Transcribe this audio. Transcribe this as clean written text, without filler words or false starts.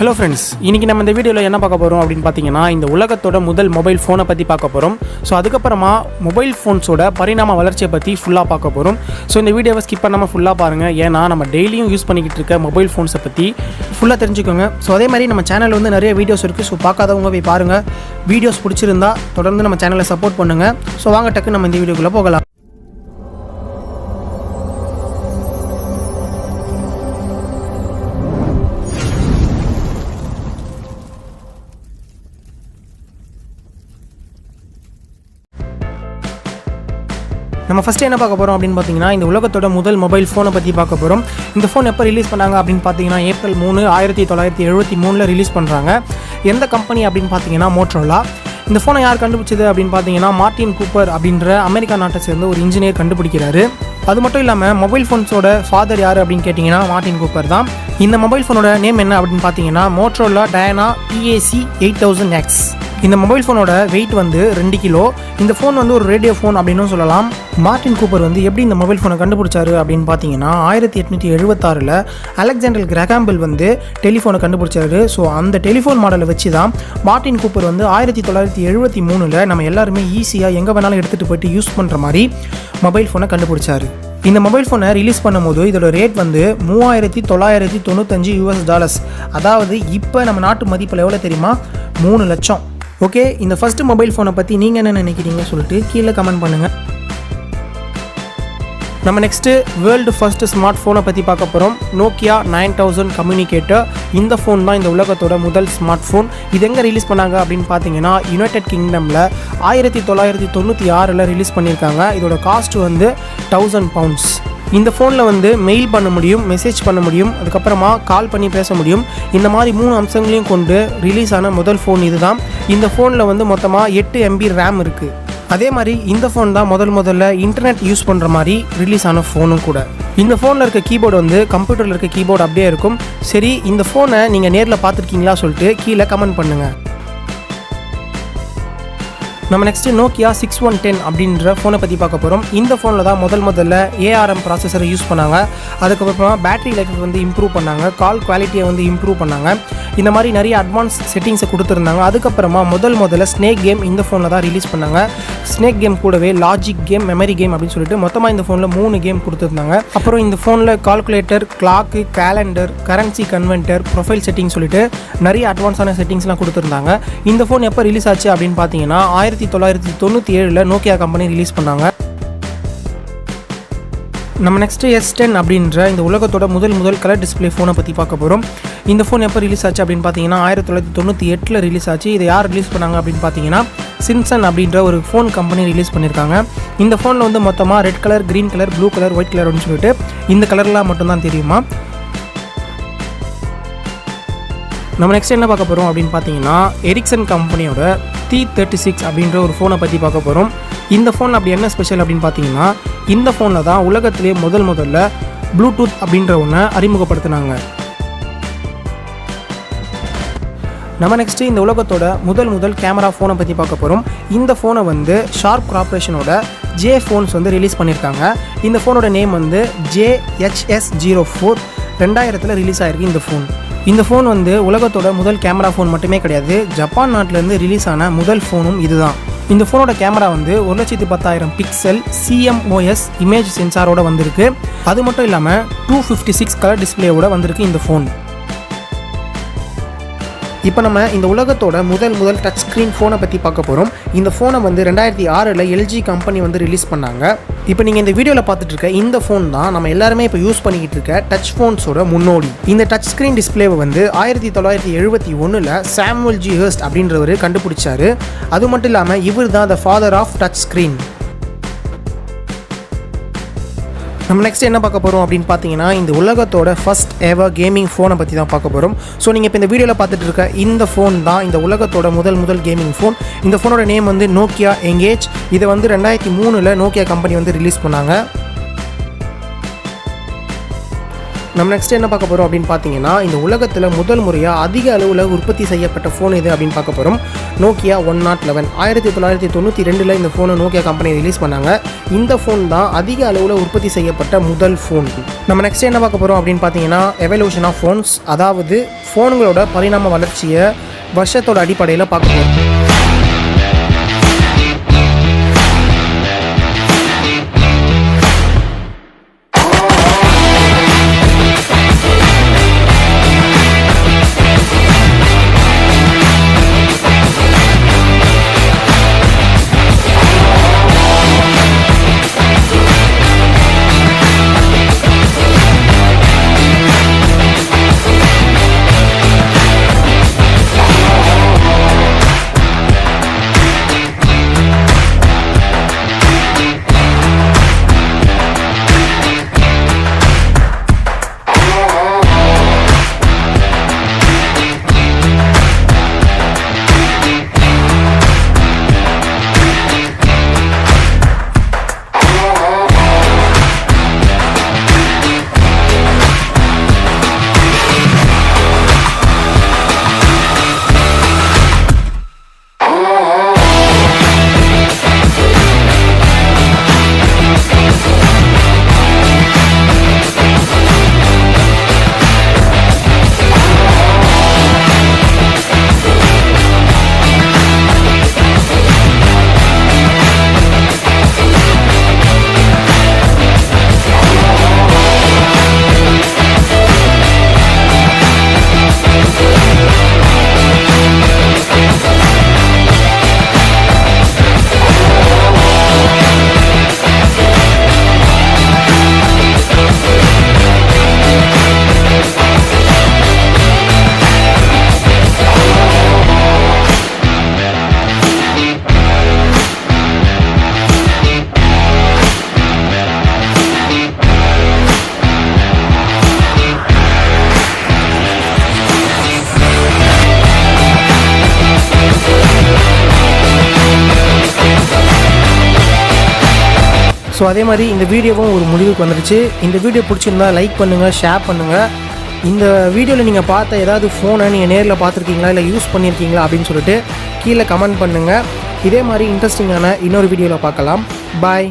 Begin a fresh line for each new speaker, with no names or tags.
Hello friends, இன்னைக்கு நம்ம இந்த வீடியோல என்ன பார்க்க போறோம் அப்படினு பாத்தீங்கன்னா இந்த உலகத்தோட முதல் மொபைல் ஃபோனை பத்தி பார்க்க போறோம். சோ அதுக்கு அப்புறமா மொபைல் ஃபோன்ஸோட பரிணாம வளர்ச்சியை பத்தி ஃபுல்லா பார்க்க போறோம். சோ இந்த வீடியோவை ஸ்கிப் பண்ணாம ஃபுல்லா பாருங்க. ஏன்னா நம்ம டெய்லியும் யூஸ் பண்ணிக்கிட்டு இருக்க மொபைல் ஃபோன்ஸை பத்தி ஃபுல்லா தெரிஞ்சுக்கோங்க. சோ அதே மாதிரி நம்ம சேனல்ல வந்து நிறைய வீடியோஸ் இருக்கு. சோ பார்க்காதவங்க போய் பாருங்க. வீடியோஸ் பிடிச்சிருந்தா தொடர்ந்து நம்ம சேனலை சப்போர்ட் பண்ணுங்க. சோ வாங்க டக்கு நம்ம இந்த வீடியோக்குள்ள போகலாம். நம்ம ஃபஸ்ட்டு என்ன பார்க்க போகிறோம் அப்படின்னு பார்த்தீங்கன்னா இந்த உலகத்தோட முதல் மொபைல் ஃபோனை பற்றி பார்க்க போகிறோம். இந்த ஃபோன் எப்போ ரிலீஸ் பண்ணாங்க அப்படின்னு பார்த்தீங்கன்னா April 3, 1973 ரிலீஸ் பண்ணுறாங்க. எந்த கம்பெனி அப்படின்னு பார்த்தீங்கன்னா மோட்டரோலா. இந்த ஃபோனை யார் கண்டுபிடிச்சது அப்படின்னு பார்த்தீங்கன்னா மார்ட்டின் கூப்பர் அப்படின்ற அமெரிக்கா நாட்டை சேர்ந்த ஒரு இன்ஜினியர் கண்டுபிடிக்கிறாரு. அது மட்டும் இல்லாமல் மொபைல் ஃபோன்ஸோட ஃபாதர் யார் அப்படின்னு கேட்டிங்கன்னா மார்ட்டின் கூப்பர் தான். இந்த மொபைல் ஃபோனோட நேம் என்ன அப்படின்னு பார்த்தீங்கன்னா மோட்டரோலா டயானா PAC 8000X. இந்த மொபைல் ஃபோனோட வெயிட் வந்து 2 கிலோ. இந்த ஃபோன் வந்து ஒரு ரேடியோ ஃபோன் அப்படின்னு சொல்லலாம். மார்ட்டின் கூப்பர் வந்து எப்படி இந்த மொபைல் ஃபோனை கண்டுபிடிச்சாரு அப்படின்னு பார்த்தீங்கன்னா 1876 அலெக்சாண்டர் கிரஹாம் பெல் வந்து டெலிஃபோனை கண்டுபிடிச்சாரு. ஸோ அந்த டெலிஃபோன் மாடலை வச்சு தான் மார்ட்டின் கூப்பர் வந்து 1973 நம்ம எல்லாருமே ஈஸியாக எங்கே வேணாலும் எடுத்துகிட்டு போயிட்டு யூஸ் பண்ணுற மாதிரி மொபைல் ஃபோனை கண்டுபிடிச்சாரு. இந்த மொபைல் ஃபோனை ரிலீஸ் பண்ணும்போது இதோட ரேட் வந்து $3995. அதாவது இப்போ நம்ம நாட்டு மதிப்பில் எவ்வளோ தெரியுமா? 3 லட்சம். ஓகே, இந்த ஃபஸ்ட்டு மொபைல் ஃபோனை பற்றி நீங்கள் என்ன நினைக்கிறீங்க சொல்லிட்டு கீழே கமெண்ட் பண்ணுங்கள். நம்ம நெக்ஸ்ட்டு வேர்ல்டு ஃபர்ஸ்ட் ஸ்மார்ட் ஃபோனை பற்றி பார்க்க போகிறோம். Nokia 9000 communicator. இந்த ஃபோன் தான் இந்த உலகத்தோட முதல் ஸ்மார்ட் ஃபோன். இது எங்கே ரிலீஸ் பண்ணாங்க அப்படின்னு பார்த்தீங்கன்னா யுனைடெட் கிங்டமில் 1996 ரிலீஸ் பண்ணியிருக்காங்க. இதோட காஸ்ட் வந்து £1000. இந்த ஃபோனில் வந்து மெயில் பண்ண முடியும், மெசேஜ் பண்ண முடியும், அதுக்கப்புறமா கால் பண்ணி பேச முடியும். இந்த மாதிரி 3 அம்சங்களையும் கொண்டு ரிலீஸ் ஆன முதல் ஃபோன் இது தான். இந்த ஃபோனில் வந்து மொத்தமாக 8 MB ரேம் இருக்குது. அதே மாதிரி இந்த ஃபோன் தான் முதல்ல இன்டர்நெட் யூஸ் பண்ணுற மாதிரி ரிலீஸ் ஆன ஃபோனும் கூட. இந்த ஃபோனில் இருக்க கீபோர்டு வந்து கம்ப்யூட்டரில் இருக்க கீபோர்டு அப்படியே இருக்கும். சரி, இந்த ஃபோனை நீங்கள் நேரில் பார்த்துருக்கீங்களா சொல்லிட்டு கீழே கமெண்ட் பண்ணுங்கள். நம்ம நெக்ஸ்ட்டு நோக்கியா 6110 அப்படின்ற ஃபோனை பற்றி பார்க்க போகிறோம். இந்த ஃபோனில் தான் முதல்ல ARM ப்ராசஸரை யூஸ் பண்ணாங்க. அதுக்கப்புறமா பேட்டரி லைஃப் வந்து இம்ப்ரூவ் பண்ணாங்க, கால் குவாலிட்டியை வந்து இம்ப்ரூவ் பண்ணாங்க. இந்த மாதிரி நிறைய அட்வான்ஸ் செட்டிங்ஸை கொடுத்துருந்தாங்க. அதுக்கப்புறமா முதல்ல ஸ்னேக் கேம் இந்த ஃபோனில் தான் ரிலீஸ் பண்ணாங்க. ஸ்னேக் கேம் கூடவே லாஜிக் கேம், மெமரி கேம் அப்படின்னு சொல்லிட்டு மொத்தமாக இந்த ஃபோனில் 3 கேம் கொடுத்துருந்தாங்க. அப்புறம் இந்த ஃபோனில் calculator, clock, calendar, currency converter, profile setting சொல்லிட்டு நிறைய அட்வான்ஸான செட்டிங்ஸ்லாம் கொடுத்துருந்தாங்க. இந்த ஃபோன் எப்போ ரிலீஸ் ஆச்சு அப்படின்னு பார்த்தீங்கன்னா 1997 நோக்கியா கம்பெனி ரிலீஸ் பண்ணாங்க. நம்ம நெக்ஸ்ட்டு S10 அப்படின்ற இந்த உலகத்தோட முதல் கலர் டிஸ்பிளே ஃபோனை பற்றி பார்க்க போகிறோம். இந்த ஃபோன் எப்போ ரிலீஸ் ஆச்சு அப்படின்னு பார்த்தீங்கன்னா 1998 ரிலீஸ் ஆச்சு. இதை யார் ரிலீஸ் பண்ணாங்க அப்படின்னு பார்த்தீங்கன்னா சிம்சன் அப்படின்ற ஒரு ஃபோன் கம்பெனி ரிலீஸ் பண்ணியிருக்காங்க. இந்த ஃபோனில் வந்து மொத்தமாக red colour, green colour, blue colour, white colour அப்படின்னு சொல்லிட்டு இந்த கலர்லாம் மட்டும்தான் தெரியுமா. நம்ம நெக்ஸ்ட் என்ன பார்க்க போகிறோம் அப்படின்னு பார்த்தீங்கன்னா எரிக்சன் கம்பெனியோட T36 அப்படின்ற ஒரு ஃபோனை பற்றி பார்க்க போகிறோம். இந்த ஃபோன் அப்படி என்ன ஸ்பெஷல் அப்படின்னு பார்த்தீங்கன்னா இந்த ஃபோனில் தான் உலகத்திலே முதல்ல ப்ளூடூத் அப்படின்ற ஒன்றை அறிமுகப்படுத்தினாங்க. நம்ம நெக்ஸ்ட்டு இந்த உலகத்தோட முதல் கேமரா ஃபோனை பற்றி பார்க்க போகிறோம். இந்த ஃபோனை வந்து ஷார்ப் கார்பரேஷனோட J ஃபோன்ஸ் வந்து ரிலீஸ் பண்ணியிருக்காங்க. இந்த ஃபோனோட நேம் வந்து JHS04. 2000 ரிலீஸ் ஆகிருக்கு இந்த ஃபோன். இந்த ஃபோன் வந்து உலகத்தோட முதல் கேமரா ஃபோன் மட்டுமே கிடையாது, ஜப்பான் நாட்டிலேருந்து ரிலீஸ் ஆன முதல் ஃபோனும் இதுதான். இந்த ஃபோனோட கேமரா வந்து 1,10,000 பிக்சல் CMOS இமேஜ் சென்சாரோட வந்திருக்கு. அது மட்டும் இல்லாமல் 256 கலர் டிஸ்பிளேயோட வந்திருக்கு இந்த ஃபோன். இப்போ நம்ம இந்த உலகத்தோட முதல் டச் ஸ்க்ரீன் ஃபோனை பற்றி பார்க்க போகிறோம். இந்த ஃபோனை வந்து 2006 LG கம்பெனி வந்து ரிலீஸ் பண்ணாங்க. இப்போ நீங்கள் இந்த வீடியோவில் பார்த்துட்டு இருக்க இந்த ஃபோன் தான் நம்ம எல்லாருமே இப்போ யூஸ் பண்ணிக்கிட்டு இருக்க டச் ஃபோன்ஸோட முன்னோடி. இந்த டச் ஸ்க்ரீன் டிஸ்பிளேவை வந்து 1971 சாமுவல் G. ஹர்ஸ்ட் அப்படின்றவர் கண்டுபிடிச்சாரு. அது மட்டும் இல்லாமல் இவர் தான் the father of touch screen. நம்ம நெக்ஸ்ட் என்ன பார்க்க போகிறோம் அப்படின்னு பார்த்தீங்கன்னா இந்த உலகத்தோட ஃபர்ஸ்ட் எவர் கேமிங் ஃபோனை பற்றி தான் பார்க்க போகிறோம். ஸோ நீங்கள் இப்போ இந்த வீடியோவில் பார்த்துட்டு இருக்க இந்த ஃபோன் தான் இந்த உலகத்தோட முதல் கேமிங் ஃபோன். இந்த ஃபோனோட நேம் வந்து நோக்கியா எங்கேஜ். இதை வந்து 2003 நோக்கியா கம்பெனி வந்து ரிலீஸ் பண்ணாங்க. நம்ம நெக்ஸ்ட் என்ன பார்க்க போகிறோம் அப்படின்னு பார்த்தீங்கன்னா, இந்த உலகத்தில் முதல் முறையாக அதிக அளவில் உற்பத்தி செய்யப்பட்ட ஃபோன் இது அப்படின்னு பார்க்க போகிறோம். நோக்கியா 111 1992 இந்த ஃபோனை நோக்கியா கம்பெனி ரிலீஸ் பண்ணாங்க. இந்த ஃபோன் தான் அதிக அளவில் உற்பத்தி செய்யப்பட்ட முதல் ஃபோன். நம்ம நெக்ஸ்ட் என்ன பார்க்க போகிறோம் அப்படின்னு பார்த்தீங்கன்னா, எவல்யூஷன் ஆஃப் ஃபோன்ஸ், அதாவது ஃபோன்களோட பரிணாம வளர்ச்சியை வருஷத்தோட அடிப்படையில் பார்க்க போகிறோம். ஸோ அதே மாதிரி இந்த வீடியோவும் ஒரு முடிவுக்கு வந்துடுச்சு. இந்த வீடியோ பிடிச்சிருந்தா லைக் பண்ணுங்கள், ஷேர் பண்ணுங்கள். இந்த வீடியோவில் நீங்கள் பார்த்த ஏதாவது ஃபோனை நீங்கள் நேரில் பார்த்துருக்கீங்களா இல்லை யூஸ் பண்ணியிருக்கீங்களா அப்படின்னு சொல்லிட்டு கீழே கமெண்ட் பண்ணுங்கள். இதே மாதிரி இன்ட்ரெஸ்டிங்கான இன்னொரு வீடியோவில் பார்க்கலாம். பாய்.